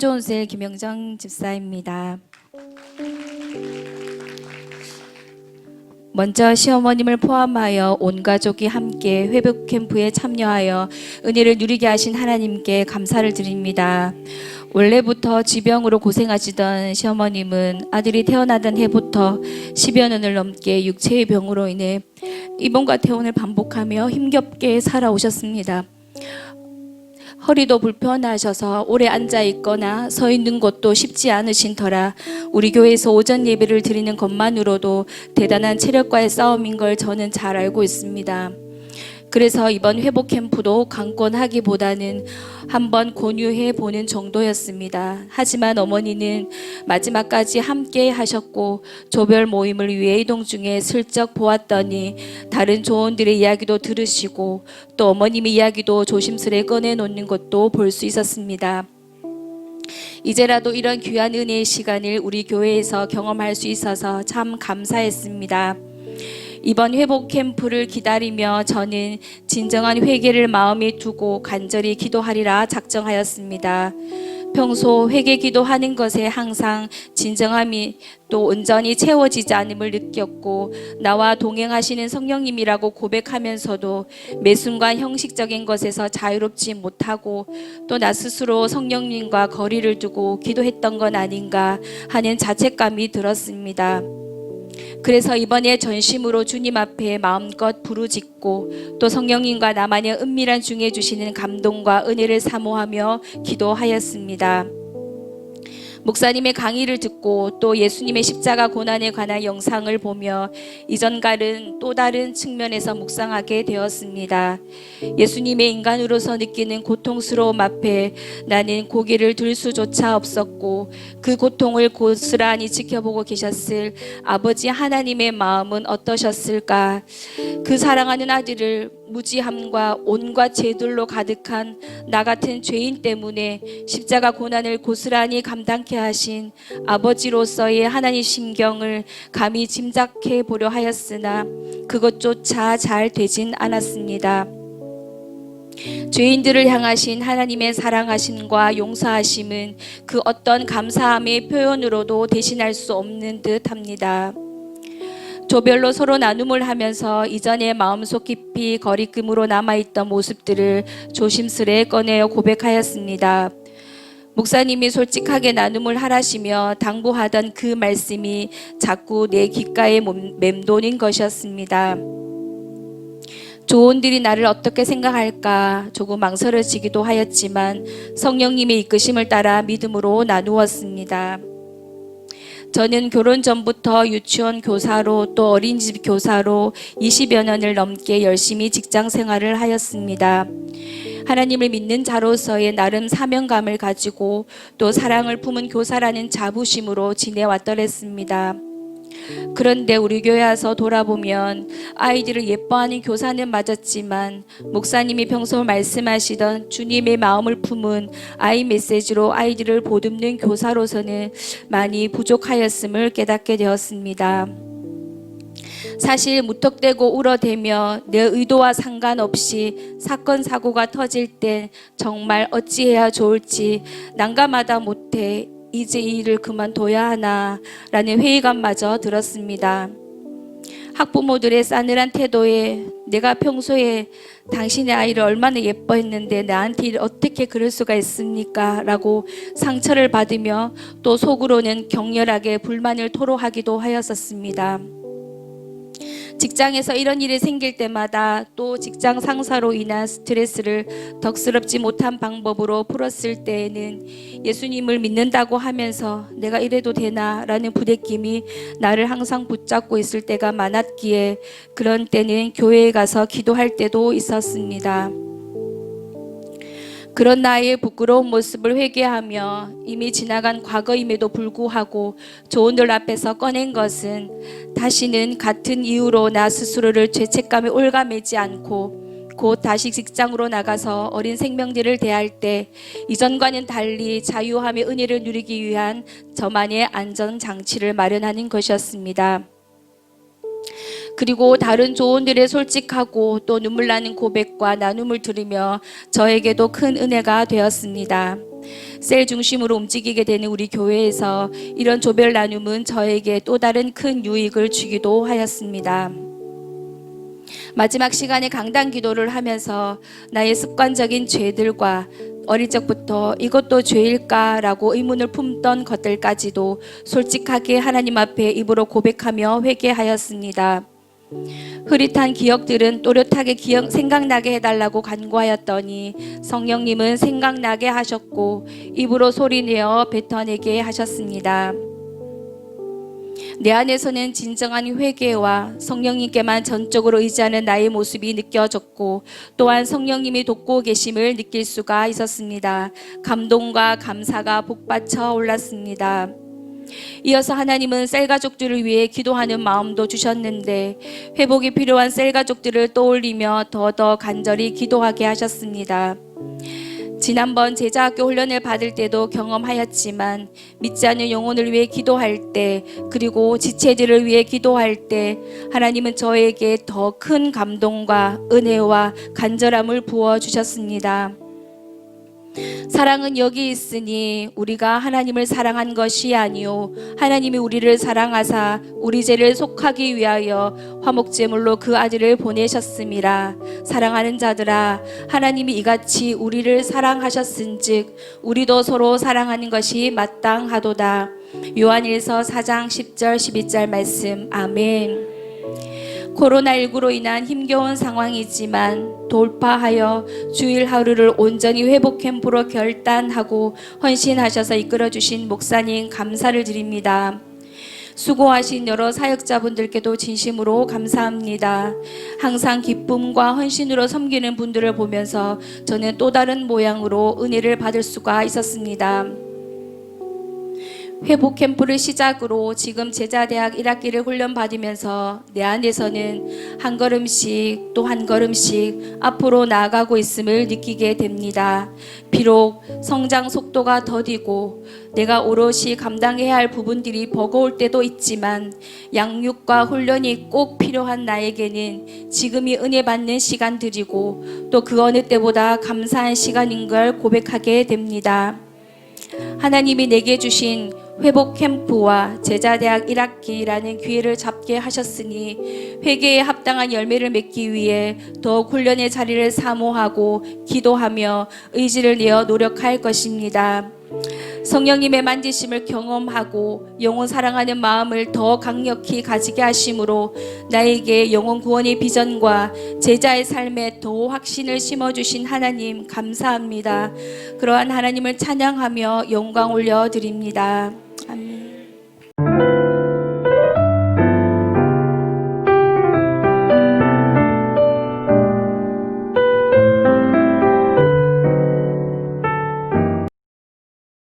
좋은 셀 김영정 집사입니다. 먼저 시어머님을 포함하여 온 가족이 함께 회복 캠프에 참여하여 은혜를 누리게 하신 하나님께 감사를 드립니다. 원래부터 지병으로 고생하시던 시어머님은 아들이 태어나던 해부터 10여 년을 넘게 육체의 병으로 인해 입원과 퇴원을 반복하며 힘겹게 살아오셨습니다. 허리도 불편하셔서 오래 앉아 있거나 서 있는 것도 쉽지 않으신 터라 우리 교회에서 오전 예배를 드리는 것만으로도 대단한 체력과의 싸움인 걸 저는 잘 알고 있습니다. 그래서 이번 회복 캠프도 강권하기보다는 한번 권유해 보는 정도였습니다. 하지만 어머니는 마지막까지 함께 하셨고 조별 모임을 위해 이동 중에 슬쩍 보았더니 다른 조원들의 이야기도 들으시고 또 어머님의 이야기도 조심스레 꺼내놓는 것도 볼 수 있었습니다. 이제라도 이런 귀한 은혜의 시간을 우리 교회에서 경험할 수 있어서 참 감사했습니다. 이번 회복 캠프를 기다리며 저는 진정한 회개를 마음에 두고 간절히 기도하리라 작정하였습니다. 평소 회개 기도하는 것에 항상 진정함이 또 온전히 채워지지 않음을 느꼈고 나와 동행하시는 성령님이라고 고백하면서도 매 순간 형식적인 것에서 자유롭지 못하고 또 나 스스로 성령님과 거리를 두고 기도했던 건 아닌가 하는 자책감이 들었습니다. 그래서 이번에 전심으로 주님 앞에 마음껏 부르짖고 또 성령님과 나만의 은밀한 중에 주시는 감동과 은혜를 사모하며 기도하였습니다. 목사님의 강의를 듣고 또 예수님의 십자가 고난에 관한 영상을 보며 이전과는 또 다른 측면에서 묵상하게 되었습니다. 예수님의 인간으로서 느끼는 고통스러움 앞에 나는 고개를 들 수조차 없었고 그 고통을 고스란히 지켜보고 계셨을 아버지 하나님의 마음은 어떠셨을까? 그 사랑하는 아들을 무지함과 온갖 죄들로 가득한 나 같은 죄인 때문에 십자가 고난을 고스란히 감당케 하신 아버지로서의 하나님 심경을 감히 짐작해 보려 하였으나 그것조차 잘 되진 않았습니다. 죄인들을 향하신 하나님의 사랑하심과 용서하심은 그 어떤 감사함의 표현으로도 대신할 수 없는 듯 합니다. 조별로 서로 나눔을 하면서 이전에 마음속 깊이 거리낌으로 남아있던 모습들을 조심스레 꺼내어 고백하였습니다. 목사님이 솔직하게 나눔을 하라시며 당부하던 그 말씀이 자꾸 내 귓가에 맴도는 것이었습니다. 조원들이 나를 어떻게 생각할까 조금 망설여지기도 하였지만 성령님의 이끄심을 따라 믿음으로 나누었습니다. 저는 결혼 전부터 유치원 교사로 또 어린이집 교사로 20여 년을 넘게 열심히 직장 생활을 하였습니다. 하나님을 믿는 자로서의 나름 사명감을 가지고 또 사랑을 품은 교사라는 자부심으로 지내왔더랬습니다. 그런데 우리 교회 와서 돌아보면 아이들을 예뻐하는 교사는 맞았지만 목사님이 평소 말씀하시던 주님의 마음을 품은 아이 메시지로 아이들을 보듬는 교사로서는 많이 부족하였음을 깨닫게 되었습니다. 사실 무턱대고 울어대며 내 의도와 상관없이 사건 사고가 터질 때 정말 어찌해야 좋을지 난감하다 못해 이제 이 일을 그만둬야 하나 라는 회의감마저 들었습니다. 학부모들의 싸늘한 태도에 내가 평소에 당신의 아이를 얼마나 예뻐했는데 나한테 어떻게 그럴 수가 있습니까? 라고 상처를 받으며 또 속으로는 격렬하게 불만을 토로하기도 하였었습니다. 직장에서 이런 일이 생길 때마다 또 직장 상사로 인한 스트레스를 덕스럽지 못한 방법으로 풀었을 때에는 예수님을 믿는다고 하면서 내가 이래도 되나 라는 부대낌이 나를 항상 붙잡고 있을 때가 많았기에 그런 때는 교회에 가서 기도할 때도 있었습니다. 그런 나의 부끄러운 모습을 회개하며 이미 지나간 과거임에도 불구하고 조언들 앞에서 꺼낸 것은 다시는 같은 이유로 나 스스로를 죄책감에 올가매지 않고 곧 다시 직장으로 나가서 어린 생명들을 대할 때 이전과는 달리 자유함의 은혜를 누리기 위한 저만의 안전장치를 마련하는 것이었습니다. 그리고 다른 조언들의 솔직하고 또 눈물 나는 고백과 나눔을 들으며 저에게도 큰 은혜가 되었습니다. 셀 중심으로 움직이게 되는 우리 교회에서 이런 조별 나눔은 저에게 또 다른 큰 유익을 주기도 하였습니다. 마지막 시간에 강단 기도를 하면서 나의 습관적인 죄들과 어릴 적부터 이것도 죄일까라고 의문을 품던 것들까지도 솔직하게 하나님 앞에 입으로 고백하며 회개하였습니다. 흐릿한 기억들은 또렷하게 생각나게 해달라고 간구하였더니 성령님은 생각나게 하셨고 입으로 소리내어 뱉어내게 하셨습니다. 내 안에서는 진정한 회개와 성령님께만 전적으로 의지하는 나의 모습이 느껴졌고 또한 성령님이 돕고 계심을 느낄 수가 있었습니다. 감동과 감사가 복받쳐 올랐습니다. 이어서 하나님은 셀가족들을 위해 기도하는 마음도 주셨는데 회복이 필요한 셀가족들을 떠올리며 더더 간절히 기도하게 하셨습니다. 지난번 제자학교 훈련을 받을 때도 경험하였지만 믿지 않는 영혼을 위해 기도할 때 그리고 지체들을 위해 기도할 때 하나님은 저에게 더 큰 감동과 은혜와 간절함을 부어주셨습니다. 사랑은 여기 있으니 우리가 하나님을 사랑한 것이 아니요 하나님이 우리를 사랑하사 우리 죄를 속하기 위하여 화목제물로 그 아들을 보내셨음이라. 사랑하는 자들아 하나님이 이같이 우리를 사랑하셨은즉 우리도 서로 사랑하는 것이 마땅하도다. 요한일서 4장 10절 12절 말씀. 아멘. 코로나19로 인한 힘겨운 상황이지만 돌파하여 주일 하루를 온전히 회복 캠프로 결단하고 헌신하셔서 이끌어주신 목사님 감사를 드립니다. 수고하신 여러 사역자분들께도 진심으로 감사합니다. 항상 기쁨과 헌신으로 섬기는 분들을 보면서 저는 또 다른 모양으로 은혜를 받을 수가 있었습니다. 회복 캠프를 시작으로 지금 제자대학 1학기를 훈련받으면서 내 안에서는 한 걸음씩 또 한 걸음씩 앞으로 나아가고 있음을 느끼게 됩니다. 비록 성장 속도가 더디고 내가 오롯이 감당해야 할 부분들이 버거울 때도 있지만 양육과 훈련이 꼭 필요한 나에게는 지금이 은혜 받는 시간들이고 또 그 어느 때보다 감사한 시간인 걸 고백하게 됩니다. 하나님이 내게 주신 회복 캠프와 제자대학 1학기라는 기회를 잡게 하셨으니 회개에 합당한 열매를 맺기 위해 더욱 훈련의 자리를 사모하고 기도하며 의지를 내어 노력할 것입니다. 성령님의 만지심을 경험하고 영혼 사랑하는 마음을 더 강력히 가지게 하심으로 나에게 영혼 구원의 비전과 제자의 삶에 더 확신을 심어주신 하나님 감사합니다. 그러한 하나님을 찬양하며 영광 올려드립니다. 아멘.